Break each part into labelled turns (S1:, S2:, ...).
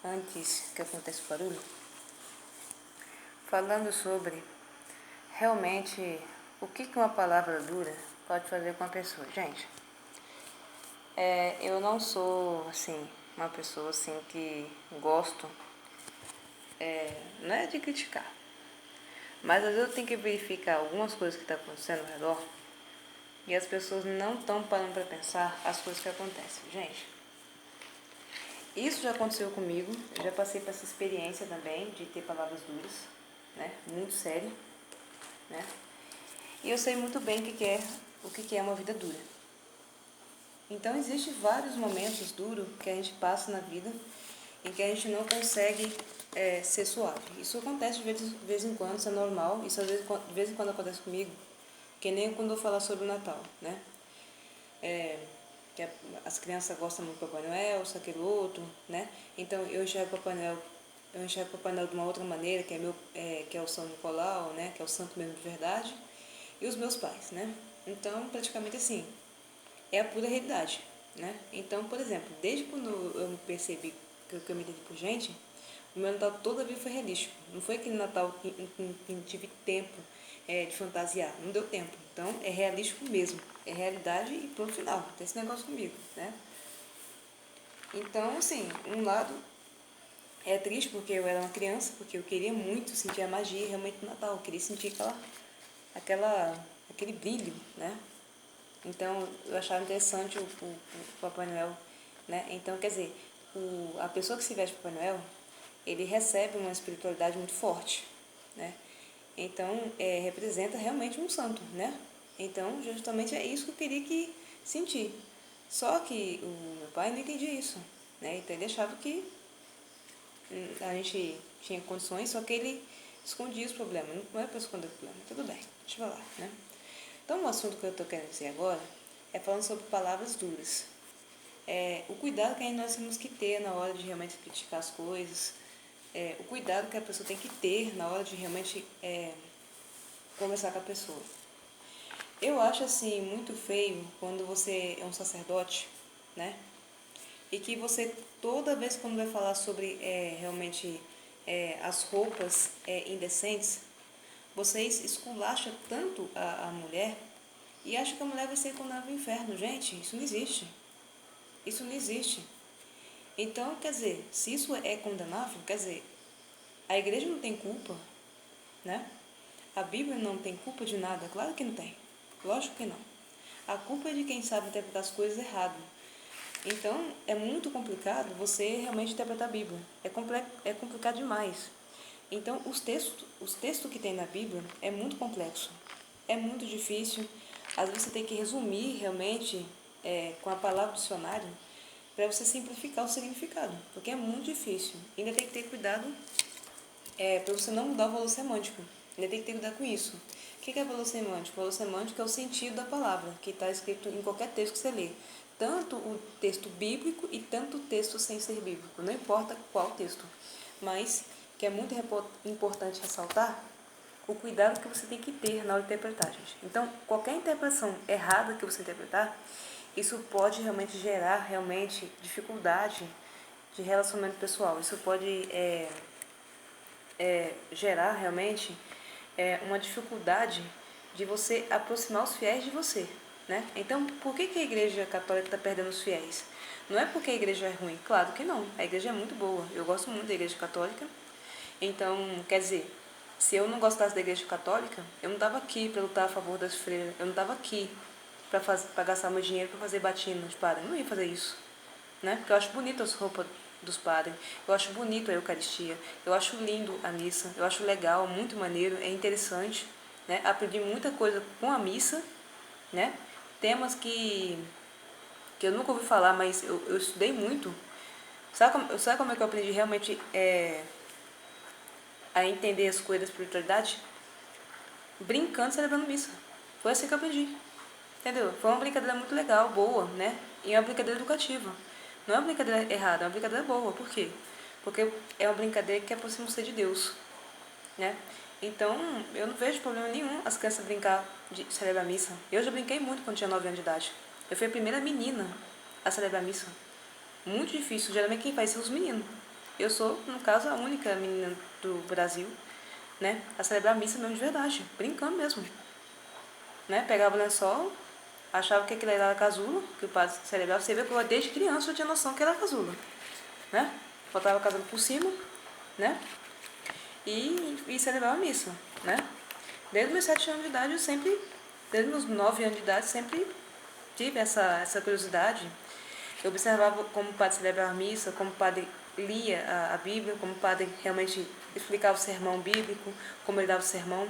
S1: antes que aconteça o barulho, falando sobre realmente o que uma palavra dura pode fazer com a pessoa. Gente, eu não sou, assim, uma pessoa, assim, que gosto, não é de criticar, mas às vezes eu tenho que verificar algumas coisas que estão acontecendo ao redor e as pessoas não estão parando para pensar as coisas que acontecem. Gente, isso já aconteceu comigo, eu já passei por essa experiência também de ter palavras duras, né, muito sério, né, e eu sei muito bem o que é uma vida dura. Então, existem vários momentos duros que a gente passa na vida em que a gente não consegue ser suave. Isso acontece de vez em quando, isso é normal, isso às vezes, de vez em quando acontece comigo, que nem quando eu falar sobre o Natal, né? Que as crianças gostam muito do Papai Noel, isso, aquilo, outro, né? Então, eu enxergo o Papai Noel de uma outra maneira, que é o São Nicolau, né? Que é o santo mesmo de verdade, e os meus pais, né? Então, praticamente assim, é a pura realidade, né? Então, por exemplo, desde quando eu me percebi que eu me entendi por gente, o meu Natal toda a vida foi realístico. Não foi aquele Natal que tive tempo de fantasiar, não deu tempo. Então, é realístico mesmo, é realidade e pronto, final. Tem esse negócio comigo, né? Então, assim, um lado é triste porque eu era uma criança, porque eu queria muito sentir a magia realmente do Natal, eu queria sentir aquele brilho, né? Então, eu achava interessante o Papai Noel, né? Então, quer dizer, a pessoa que se veste Papai Noel, ele recebe uma espiritualidade muito forte, né? Então, representa realmente um santo, né? Então, justamente é isso que eu queria sentir. Só que o meu pai não entendia isso, né? Então, ele achava que a gente tinha condições, só que ele escondia os problemas. Não é para esconder o problema, tudo bem, deixa eu falar, né? Então, o assunto que eu estou querendo dizer agora é falando sobre palavras duras. O cuidado que nós temos que ter na hora de realmente criticar as coisas, o cuidado que a pessoa tem que ter na hora de realmente conversar com a pessoa. Eu acho assim muito feio quando você é um sacerdote, né? E que você, toda vez quando vai falar sobre realmente as roupas indecentes, vocês esculacham tanto a mulher e acham que a mulher vai ser condenada ao inferno. Gente, isso não existe. Isso não existe. Então, quer dizer, se isso é condenável, quer dizer, a igreja não tem culpa, né? A Bíblia não tem culpa de nada, claro que não tem. Lógico que não. A culpa é de quem sabe interpretar as coisas errado. Então, é muito complicado você realmente interpretar a Bíblia. É complicado demais. Então, os textos que tem na Bíblia é muito complexo. É muito difícil. Às vezes você tem que resumir realmente com a palavra do dicionário para você simplificar o significado, porque é muito difícil. Ainda tem que ter cuidado para você não mudar o valor semântico. Ainda tem que ter cuidado com isso. O que é valor semântico? O valor semântico é o sentido da palavra, que está escrito em qualquer texto que você lê. Tanto o texto bíblico e tanto o texto sem ser bíblico. Não importa qual texto. Mas que é muito importante ressaltar o cuidado que você tem que ter na hora de interpretar, gente. Então, qualquer interpretação errada que você interpretar, isso pode realmente gerar dificuldade de relacionamento pessoal. Isso pode gerar realmente uma dificuldade de você aproximar os fiéis de você, né? Então, por que a Igreja Católica está perdendo os fiéis? Não é porque a igreja é ruim, claro que não. A igreja é muito boa. Eu gosto muito da Igreja Católica. Então, quer dizer, se eu não gostasse da Igreja Católica, eu não estava aqui para lutar a favor das freiras. Eu não estava aqui para gastar meu dinheiro para fazer batina de padre. Eu não ia fazer isso, né? Porque eu acho bonito as roupas dos padres, eu acho bonito a Eucaristia, eu acho lindo a missa, eu acho legal, muito maneiro, é interessante, né? Aprendi muita coisa com a missa, né? Temas que eu nunca ouvi falar, mas eu estudei muito. Sabe como é que eu aprendi realmente a entender as coisas da espiritualidade? Brincando, celebrando missa. Foi assim que eu aprendi. Entendeu? Foi uma brincadeira muito legal, boa, né? E é uma brincadeira educativa. Não é uma brincadeira errada, é uma brincadeira boa. Por quê? Porque é uma brincadeira que aproxima você de Deus, né? Então, eu não vejo problema nenhum as crianças brincar de celebrar a missa. Eu já brinquei muito quando tinha 9 anos de idade. Eu fui a primeira menina a celebrar a missa. Muito difícil. Geralmente quem faz são os meninos. Eu sou, no caso, a única menina do Brasil, né, a celebrar a missa mesmo de verdade, brincando mesmo, né? Pegava o lençol, achava que aquilo era casulo, que o padre celebrava. Você vê que eu desde criança eu tinha noção que era casulo, né? Botava o casulo por cima, né? E celebrava a missa, né? Desde os meus 7 anos de idade, eu sempre, desde os meus 9 anos de idade, sempre tive essa curiosidade. Eu observava como o padre celebrava a missa, como o padre lia a Bíblia, como o padre realmente explicava o sermão bíblico, como ele dava o sermão.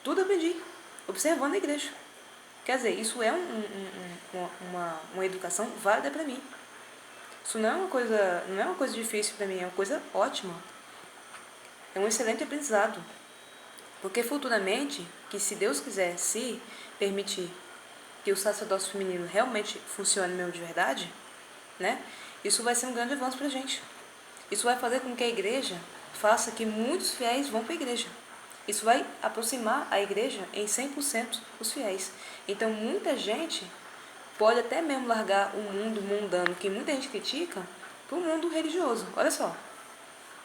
S1: Tudo eu aprendi, observando a igreja. Quer dizer, isso é uma educação válida para mim. Isso não é uma coisa difícil para mim, é uma coisa ótima. É um excelente aprendizado. Porque futuramente, que se Deus quiser se permitir que o sacerdócio feminino realmente funcione mesmo de verdade, né? Isso vai ser um grande avanço para a gente. Isso vai fazer com que a igreja faça que muitos fiéis vão para a igreja. Isso vai aproximar a igreja em 100% os fiéis. Então, muita gente pode até mesmo largar o mundo mundano, que muita gente critica, para o mundo religioso. Olha só,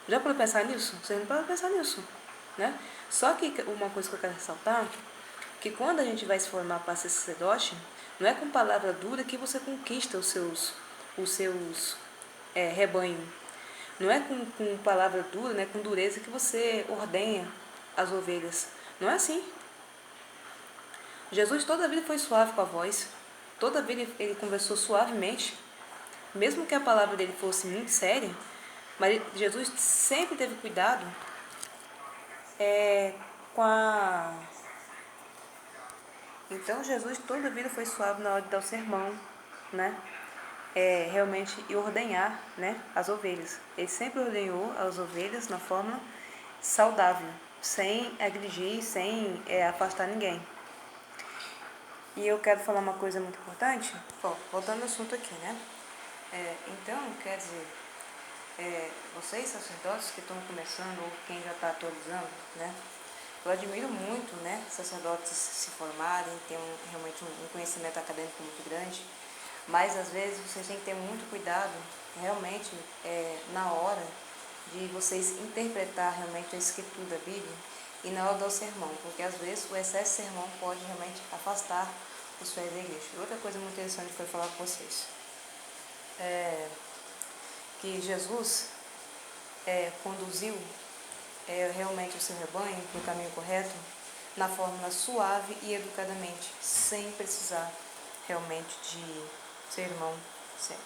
S1: já para pensar nisso? Vocês não podem pensar nisso, né? Só que uma coisa que eu quero ressaltar, que quando a gente vai se formar para ser sacerdote, não é com palavra dura que você conquista os seus rebanho. Não é com palavra dura, né, com dureza que você ordenha as ovelhas. Não é assim. Jesus toda a vida foi suave com a voz. Toda a vida ele conversou suavemente. Mesmo que a palavra dele fosse muito séria, mas Jesus sempre teve cuidado com a... Então Jesus toda a vida foi suave na hora de dar o sermão, né? Realmente e ordenhar, né, as ovelhas. Ele sempre ordenhou as ovelhas na forma saudável, sem agredir, sem afastar ninguém. E eu quero falar uma coisa muito importante. Bom, voltando ao assunto aqui, né? Então, quer dizer, vocês sacerdotes que estão começando ou quem já está atualizando, né? Eu admiro muito, né, sacerdotes se formarem, ter realmente um conhecimento acadêmico muito grande, mas às vezes vocês têm que ter muito cuidado, realmente, na hora de vocês interpretar realmente a escritura da Bíblia e na hora do sermão, porque às vezes o excesso de sermão pode realmente afastar os fiéis da igreja. Outra coisa muito interessante que eu quero falar com vocês é que Jesus conduziu realmente o seu rebanho no caminho correto, na forma suave e educadamente, sem precisar realmente de ser irmão sério.